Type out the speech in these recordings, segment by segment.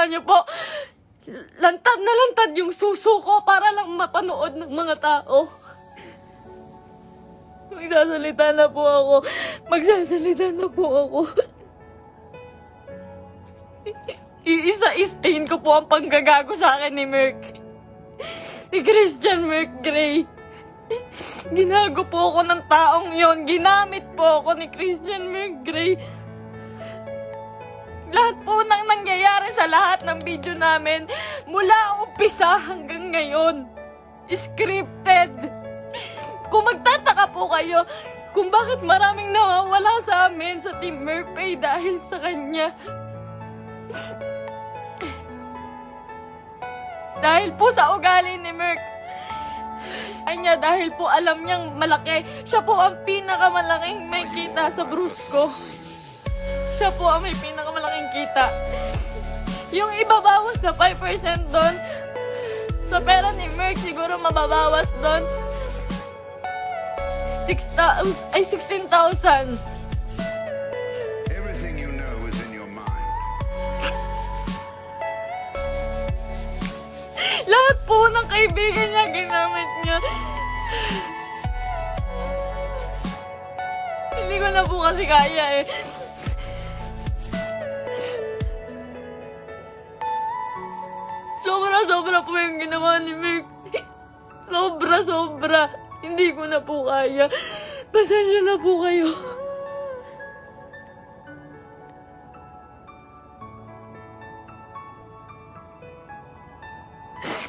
makikita nyo po, lantad na lantad yung suso ko para lang mapanood ng mga tao. Magsasalita na po ako. Magsasalita na po ako. Iisa-istain ko po ang panggagago sa akin ni Merc. Ni Christian Merc Gray. Ginago po ako ng taong yon. Ginamit po ako ni Christian Merc Gray. Lahat po nang nangyayari sa lahat ng video namin, mula umpisa hanggang ngayon, scripted. Kung magtataka po kayo kung bakit maraming nawawala sa amin sa Team Merpay dahil sa kanya. Dahil po sa ugali ni Merc. Kanya dahil po alam niyang malaki, siya po ang pinakamalaking may kita sa Brusco. Siya po ang may pinakamalaking kita. Yung ibabawas na 5% doon, sa pera ni Merc siguro mababawas doon 16,000. Everything you know is in your mind. Lahat po ng kaibigan niya, ginamit niya. Hindi ko na po kasi kaya eh. Sobra po yung ginawa ni Merc. Sobra. Hindi ko na po kaya. Pasensya na po kayo.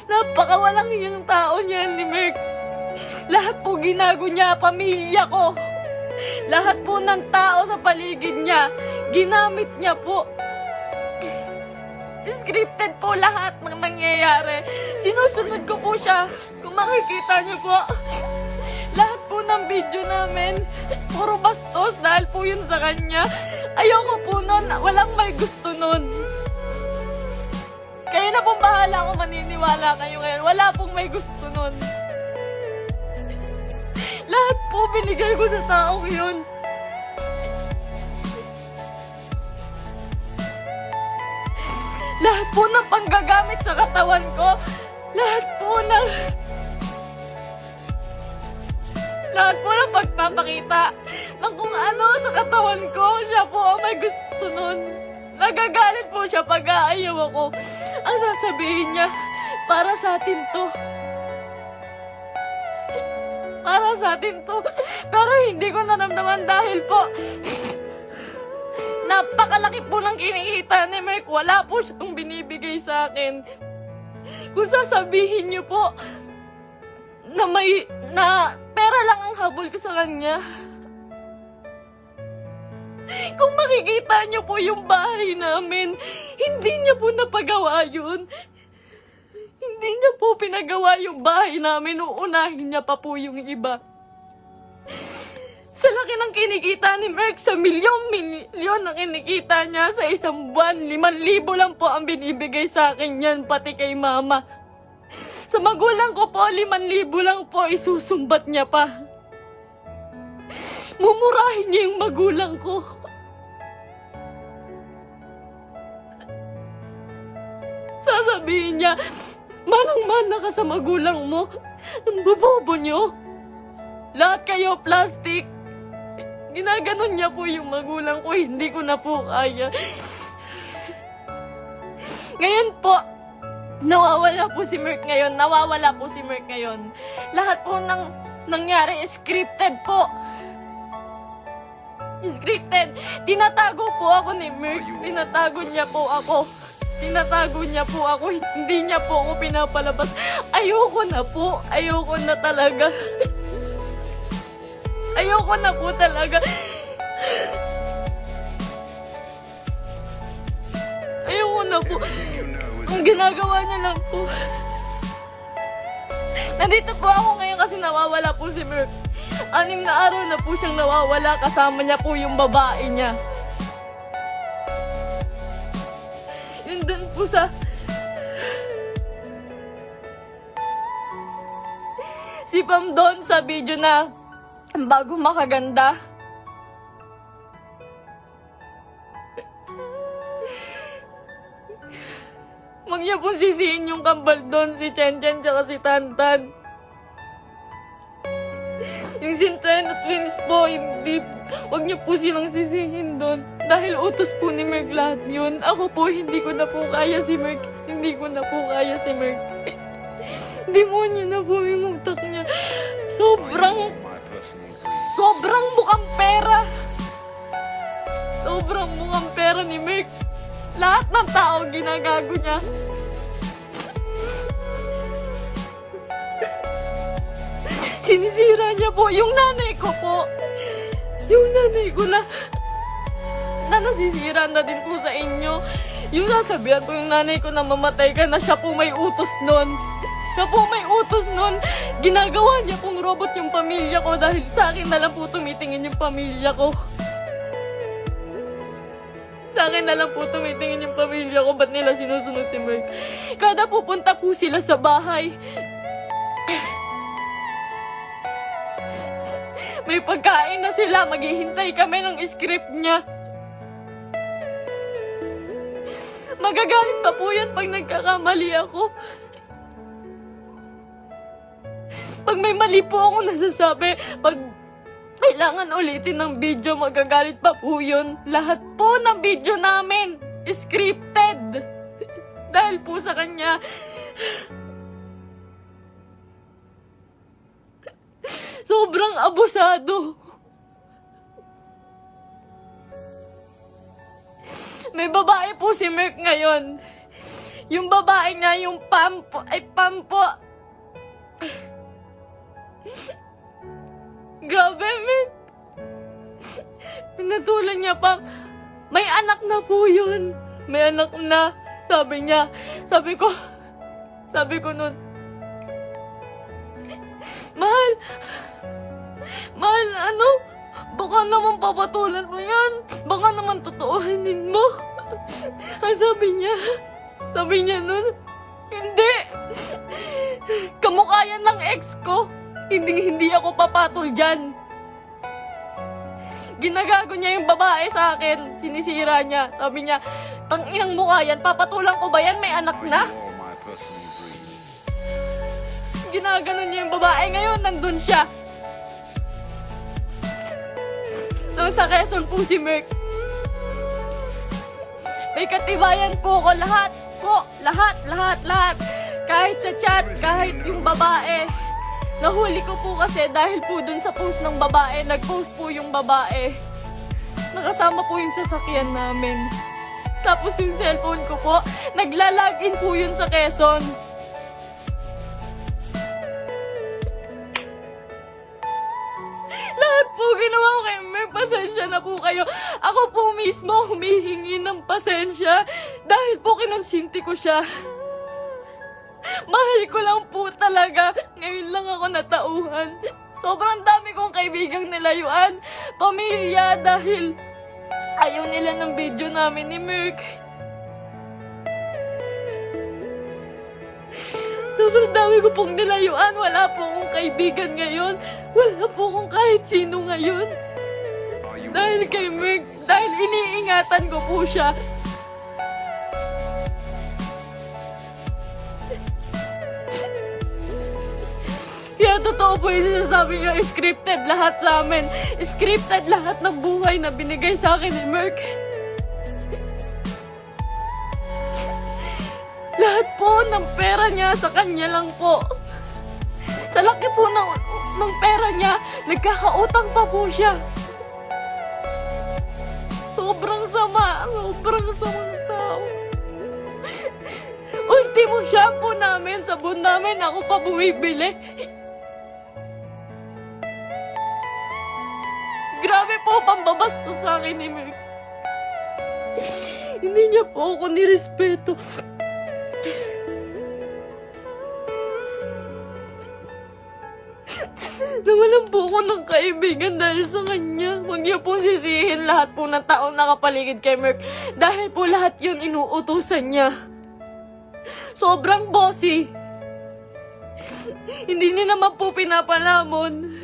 Napakawalang hiyang tao niya ni Merc. Lahat po ginago niya, pamilya ko. Lahat po ng tao sa paligid niya, ginamit niya po. Scripted po lahat ng nangyayari. Sinusunod ko po siya. Kung makikita niyo po, lahat po ng video namin, puro bastos dahil po yun sa kanya. Ayoko po nun, walang may gusto nun. Kayo na pong bahala kung maniniwala kayo ngayon. Wala pong may gusto nun. Lahat po binigay ko sa taong yun. Lahat po ng panggagamit sa katawan ko. Lahat po ng pagpapakita ng kung ano sa katawan ko. Siya po ang may gusto nun. Nagagalit po siya pag aayaw ako. Ang sasabihin niya, para sa atin to. Para sa atin to. Pero hindi ko naramdaman dahil po napakalaki po ng kinikita ni Merc. Wala po siyang binibigay sa akin. Kung sasabihin niyo po na pera lang ang habol ko sa kanya. Kung makikita niyo po yung bahay namin, hindi niya po napagawa yun. Hindi niya po pinagawa yung bahay namin. Uunahin niya pa po yung iba. Sa laki ng kinikita ni Merc, sa milyon ang kinikita niya sa isang buwan. 5,000 lang po ang binibigay sa akin yan, pati kay mama. Sa magulang ko po, 5,000 lang po, isusumbat niya pa. Mumurahin niya yung magulang ko. Sasabihin niya, manang-mana ka sa magulang mo. Ang bobobo niyo. Lahat kayo plastic. Ginaganon niya po yung magulang ko. Hindi ko na po kaya. Ngayon po, nawawala po si Merc ngayon. Lahat po ng nangyari, scripted po. Scripted. Tinatago po ako ni Merc. Tinatago niya po ako. Hindi niya po ako pinapalabas. Ayoko na po. Ayoko na talaga. Ayoko na po talaga. Ayoko na po. Ang ginagawa niya lang po. Nandito po ako ngayon kasi nawawala po si Merc. 6 na araw na po siyang nawawala. Kasama niya po yung babae niya. Yun dun po sa... Si Pam doon sa video na bago makaganda. Huwag niya po sisihin yung kambal doon, si Chen Chen tsaka si Tantan. Yung Centeno twins po, hindi, huwag niyo po silang sisihin doon. Dahil utos po ni Merc lahat yun. Ako po, hindi ko na po kaya si Merc. Hindi ko na po kaya si Merc. Demonyo na po yung utak niya. Sobrang mukhang pera. Sobrang mukhang pera ni Merc. Lahat ng tao ginagago niya. Sinisira niya po yung nanay ko po. Yung nanay ko na nasisira na din po sa inyo. Yung sasabihan po yung nanay ko na mamatay ka na, siya po may utos nun. Siya po may utos nun. Ginagawa niya pong robot yung pamilya ko dahil sa akin na lang po tumitingin yung pamilya ko. Sa akin na lang po tumitingin yung pamilya ko. Ba't nila sinusunod si Merc? Kada pupunta po sila sa bahay, may pagkain na sila. Maghihintay kami ng script niya. Magagalit pa po yan pag nagkakamali ako. Pag may mali po ako nasasabi, pag kailangan ulitin ng video, magagalit pa po yun. Lahat po ng video namin scripted. Dahil po sa kanya. Sobrang abusado. May babae po si Merc ngayon. Yung babae nga, yung Pampo. Grabe, Merc. Pinatulan niya pa. May anak na po yun. May anak na. Sabi niya. Sabi ko nun, Mahal, ano? Baka naman papatulan mo yan. Baka naman totoohanin mo. Ang sabi niya nun, hindi. Kamukha yan ng ex ko. Hindi ako papatol dyan. Ginagago niya yung babae sa akin. Sinisira niya. Sabi niya, tanginang mukha yan. Papatulan ko ba yan? May anak na? Ginaganon niya yung babae. Ngayon, nandun siya. Nung sa Quezon po si Merc. May katibayan po ko. Lahat po. Lahat. Kahit sa chat, kahit yung babae. Nahuli ko po kasi dahil po dun sa post ng babae. Nag-post po yung babae. Nakasama po yung sasakyan namin. Tapos yung cellphone ko po, nagla-login po yun sa Quezon. Lahat po ginawa ko kay Merc. Pasensya na po kayo. Ako po mismo humihingi ng pasensya dahil po kinonsinti ko siya. Mahal ko lang po talaga. Ngayon lang ako natauhan. Sobrang dami kong kaibigang nilayuan. Pamilya dahil ayaw nila ng video namin ni Merc. Sobrang dami ko pong nilayuan. Wala po akong kaibigan ngayon. Wala po akong kahit sino ngayon. Dahil kay Merc. Dahil iniingatan ko po siya. Kaya totoo po yung sinasabi niya, scripted lahat sa amin. Scripted lahat ng buhay na binigay sa akin ni Merc. Lahat po ng pera niya sa kanya lang po. Sa laki po ng pera niya, nagkakautang pa po siya. Sobrang sama ng tao. Ultimo shampoo namin, sabon namin, ako pa bumibili. Grabe po, pambabastos sa akin ni Merc. Hindi niya po ako nirespeto. Nawalan po ako ng kaibigan dahil sa kanya. Huwag niya po sisihin lahat po ng taong nakapaligid kay Merc. Dahil po lahat yun inuutusan niya. Sobrang bossy. Hindi niya naman po pinapalamon.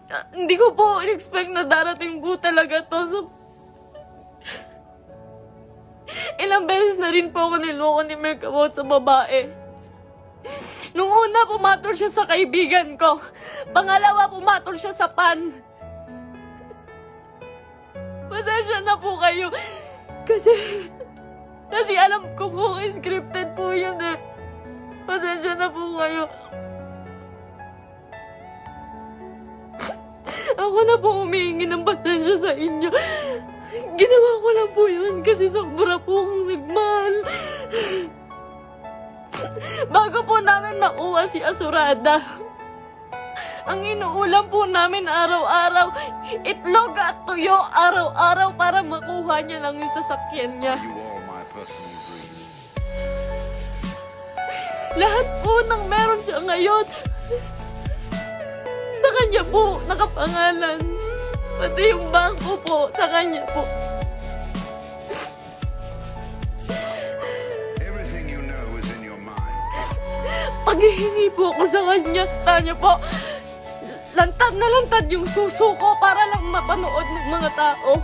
Hindi ko po in-expect na darating po talaga to. So, ilang beses na rin po ako niloko ni Merc about sa babae. Nung una, pumatol siya sa kaibigan ko. Pangalawa, pumatol siya sa pan. Pasensya na po kayo. Kasi alam ko po, scripted po yun eh. Pasensya na po kayo. Ako na po humihingi ng pasensya sa inyo. Ginawa ko lang po yun kasi sobra po akong nagmahal. Bago po namin makuha si Asurada, ang inuulam po namin araw-araw, itlog at tuyo araw-araw para makuha niya lang yung sasakyan niya. You are my personal dream. Lahat po ng meron siya ngayon, sa kanya po nakapangalan. Pati yung bangko po, sa kanya po. Everything you know is in your mind. Paghihingi po ako sa kanya, tanya po, lantad na lantad yung suso ko para lang mapanood ng mga tao.